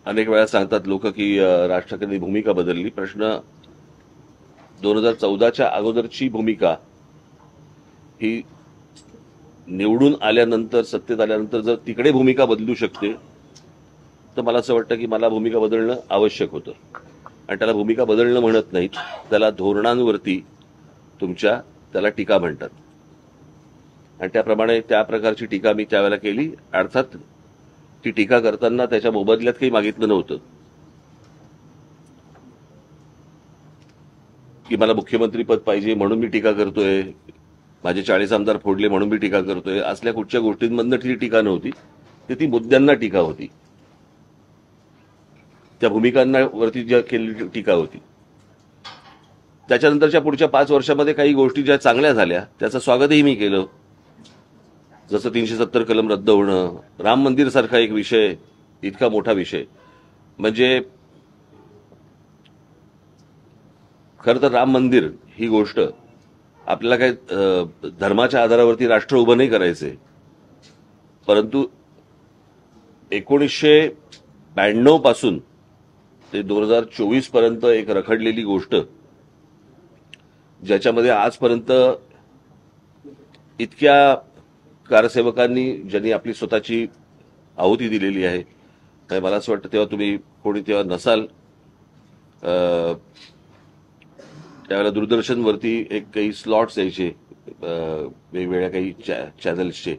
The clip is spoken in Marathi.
अनेक वेळा सांगतात लोक की राज ठाकरेंनी भूमिका बदलली. प्रश्न 2014च्या अगोदरची भूमिका ही निवडून आल्यानंतर, सत्तेत आल्यानंतर जर तिकडे भूमिका बदलू शकते, तर मला असं वाटतं की मला भूमिका बदलणं आवश्यक होतं. आणि त्याला भूमिका बदलणं म्हणत नाहीत, त्याला धोरणांवरती तुमच्या त्याला टीका म्हणतात. आणि त्याप्रमाणे त्या प्रकारची टीका मी त्यावेळेला केली. अर्थात ती टीका करताना त्याच्या मोबदल्यात काही मागितलं नव्हतं की मला मुख्यमंत्री पद पाहिजे म्हणून मी टीका करतोय, माझे 40 आमदार फोडले म्हणून मी टीका करतोय. असल्या कुठच्या गोष्टींमधनं ती टीका नव्हती. ती मुद्द्यांना टीका होती, त्या भूमिकांवरती ज्या केलेली टीका होती. त्याच्यानंतरच्या पुढच्या 5 वर्षामध्ये काही गोष्टी ज्या चांगल्या झाल्या त्याचं स्वागतही मी केलं. जसं 370 कलम रद्द होणं, राम मंदिर सारखा एक विषय, इतका मोठा विषय. म्हणजे खरं तर राम मंदिर ही गोष्ट आपल्याला काही धर्माच्या आधारावरती राष्ट्र उभं नाही करायचंय, परंतु 1992 पासून ते 2024 पर्यंत एक रखडलेली गोष्ट, ज्याच्यामध्ये आजपर्यंत इतक्या कारसेवकांनी ज्यांनी आपली स्वतःची आहुती दिलेली आहे. तर मला असं वाटतं तेव्हा तुम्ही कोणी तेव्हा नसाल, त्यावेळेला दूरदर्शनवरती एक काही स्लॉट्स यायचे वेगवेगळ्या काही चॅनल्सचे.